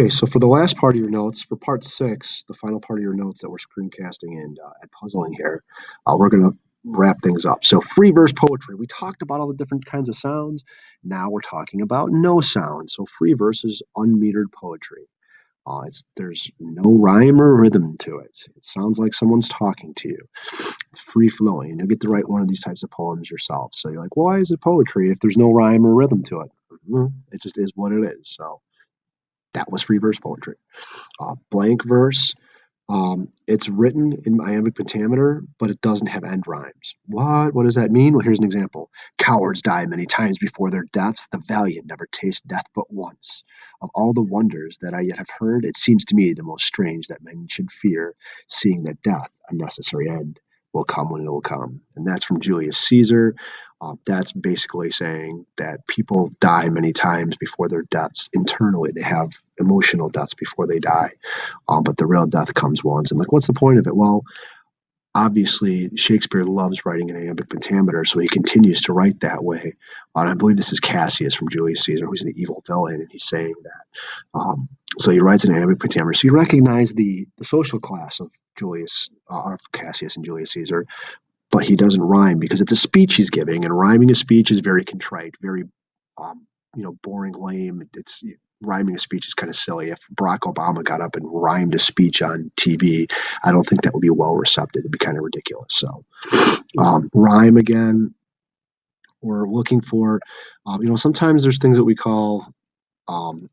Okay, so for the last part of your notes, for part six, the final part of your notes that we're screencasting and puzzling here, we're going to wrap things up. So, free verse poetry. We talked about all the different kinds of sounds. Now we're talking about no sound. So, free verse is unmetered poetry. There's no rhyme or rhythm to it. It sounds like someone's talking to you. It's free flowing, and you'll get to write one of these types of poems yourself. So you're like, why is it poetry if there's no rhyme or rhythm to it? It just is what it is. So that was free verse poetry. Blank verse. It's written in iambic pentameter, but it doesn't have end rhymes. What? What does that mean? Well, here's an example. Cowards die many times before their deaths. The valiant never taste death but once. Of all the wonders that I yet have heard, it seems to me the most strange that men should fear, seeing that death, a necessary end, will come when it will come. And that's from Julius Caesar. That's basically saying that people die many times before their deaths internally. They have emotional deaths before they die, but the real death comes once. And like, what's the point of it? Well, obviously Shakespeare loves writing in iambic pentameter, so he continues to write that way. And I believe this is Cassius from Julius Caesar, who's an evil villain, and he's saying that. So he writes in iambic pentameter. So you recognize the social class of Cassius and Julius Caesar, but he doesn't rhyme because it's a speech he's giving, and rhyming a speech is very contrite, very boring, lame. It's rhyming a speech is kind of silly. If Barack Obama got up and rhymed a speech on TV, I don't think that would be well received. It'd be kind of ridiculous. So, rhyme again. We're looking for, sometimes there's things that we call um,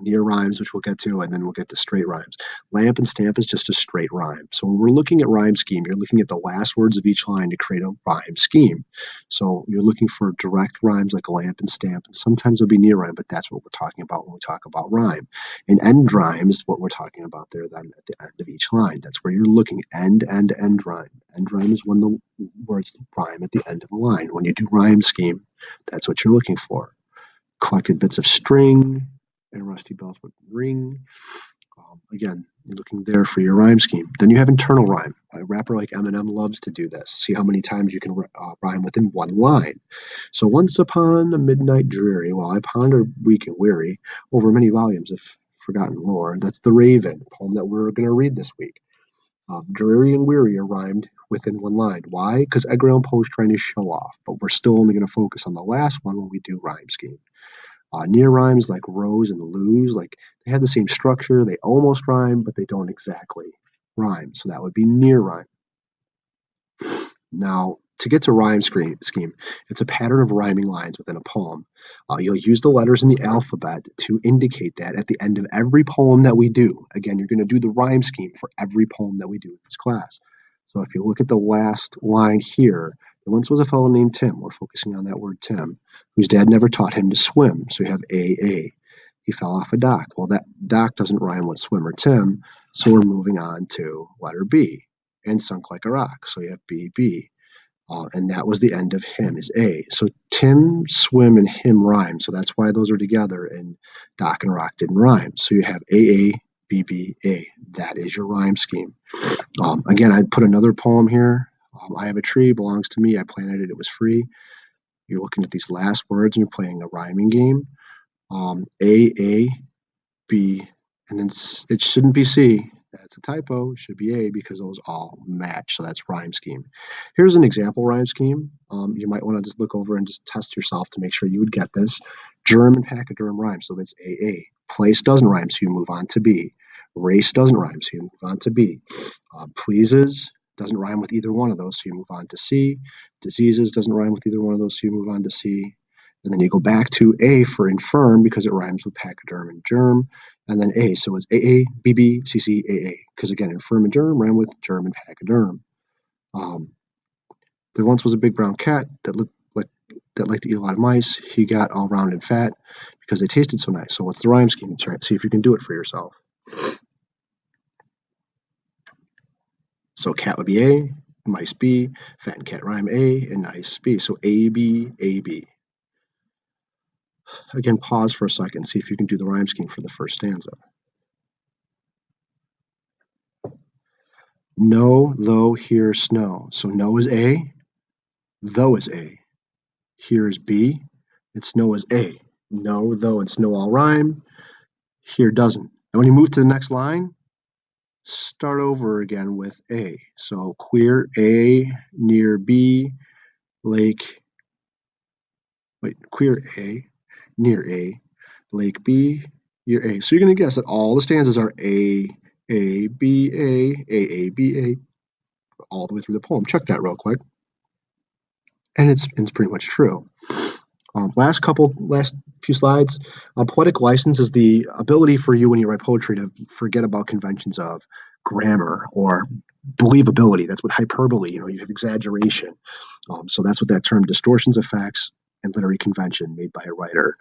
near rhymes, which we'll get to, and then we'll get to straight rhymes. Lamp and stamp is just a straight rhyme. So when we're looking at rhyme scheme, you're looking at the last words of each line to create a rhyme scheme. So you're looking for direct rhymes like lamp and stamp, and sometimes it'll be near rhyme, but that's what we're talking about when we talk about rhyme. And end rhyme is what we're talking about there then at the end of each line. That's where you're looking end rhyme. End rhyme is when the words rhyme at the end of a line. When you do rhyme scheme, that's what you're looking for. Collected bits of string and rusty bells would ring. Again, you're looking there for your rhyme scheme. Then you have internal rhyme. A rapper like Eminem loves to do this. See how many times you can rhyme within one line. So once upon a midnight dreary, while I ponder weak and weary over many volumes of forgotten lore, that's The Raven, poem that we're going to read this week. Dreary and weary are rhymed within one line. Why? Because Edgar Allan Poe is trying to show off, but we're still only going to focus on the last one when we do rhyme scheme. Near rhymes like rose and lose, like they have the same structure, they almost rhyme, but they don't exactly rhyme. So that would be near rhyme. Now, to get to scheme, it's a pattern of rhyming lines within a poem. You'll use the letters in the alphabet to indicate that at the end of every poem that we do. Again, you're going to do the rhyme scheme for every poem that we do in this class. So if you look at the last line here, there once was a fellow named Tim. We're focusing on that word Tim, whose dad never taught him to swim. So you have A. He fell off a dock. Well, that dock doesn't rhyme with swim or Tim, so we're moving on to letter B and sunk like a rock. So you have B. And that was the end of him is A. So Tim, swim, and him rhyme. So that's why those are together, and dock and rock didn't rhyme. So you have A, B, A. That is your rhyme scheme. Again, I'd put another poem here. I have a tree, belongs to me. I planted it. It was free. You're looking at these last words and you're playing a rhyming game. A, B, and then it shouldn't be C. That's a typo. It should be A because those all match. So that's rhyme scheme. Here's an example rhyme scheme. You might want to just look over and just test yourself to make sure you would get this. Germ and pachyderm rhyme. So that's A. Place doesn't rhyme, so you move on to B. Race doesn't rhyme, so you move on to B. Pleases doesn't rhyme with either one of those, so you move on to C. Diseases doesn't rhyme with either one of those, so you move on to C. And then you go back to A for infirm because it rhymes with pachyderm and germ. And then A. So it's AA, because again, infirm and germ rhyme with germ and pachyderm. There once was a big brown cat that liked to eat a lot of mice. He got all round and fat because they tasted so nice. So what's the rhyme scheme? Try see if you can do it for yourself. So cat would be A, mice B, fat and cat rhyme A, and nice B. So A, B. Again, pause for a second, see if you can do the rhyme scheme for the first stanza. No, though, here, snow. So no is A, though is A. Here is B, and snow is A. No, though, and snow all rhyme. Here doesn't. And when you move to the next line, start over again with A. So queer A near B, lake, queer A near A, lake B near A. So you're going to guess that all the stanzas are A, B, A, B, A, all the way through the poem. Check that real quick. And it's pretty much true. Last few slides. Poetic license is the ability for you when you write poetry to forget about conventions of grammar or believability. That's what hyperbole, you have exaggeration. So that's what that term distortions of facts and literary convention made by a writer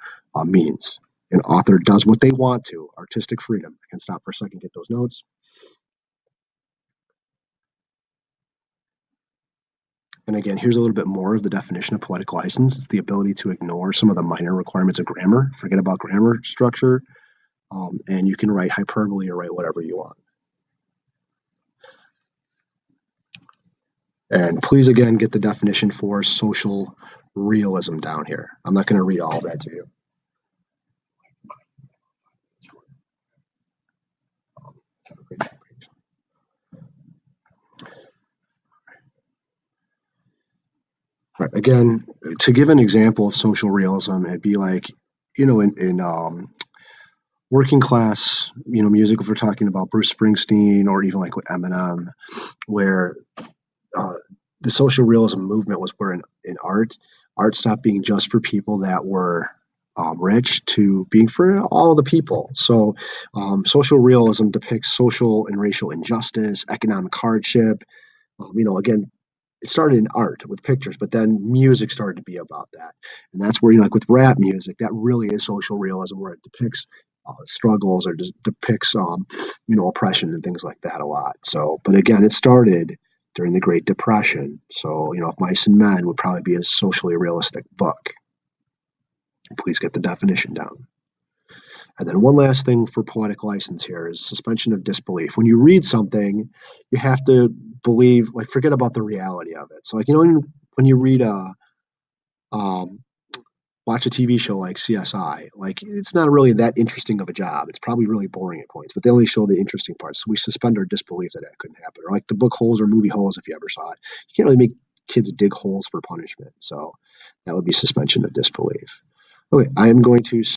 means. An author does what they want to, artistic freedom. I can stop for a second, get those notes. And again, here's a little bit more of the definition of poetic license. It's the ability to ignore some of the minor requirements of grammar, forget about grammar structure, and you can write hyperbole or write whatever you want. And please, again, get the definition for social realism down here. I'm not going to read all of that to you. Have a great day. Right. Again, to give an example of social realism, it'd be like, in working class, music, if we're talking about Bruce Springsteen or even like with Eminem, where uh, the social realism movement was where in art stopped being just for people that were rich to being for all of the people. So social realism depicts social and racial injustice, economic hardship. Again, it started in art with pictures, but then music started to be about that. And that's where, like with rap music, that really is social realism, where it depicts struggles or depicts, oppression and things like that a lot. So, but again, it started during the Great Depression. So, If Mice and Men would probably be a socially realistic book. Please get the definition down. And then one last thing for poetic license here is suspension of disbelief. When you read something, you have to believe, like forget about the reality of it. So like when you read um, watch a TV show like CSI, like it's not really that interesting of a job. It's probably really boring at points, but they only show the interesting parts. So we suspend our disbelief that that couldn't happen. Or like the book Holes or movie Holes, if you ever saw it, you can't really make kids dig holes for punishment. So that would be suspension of disbelief. Okay, I am going to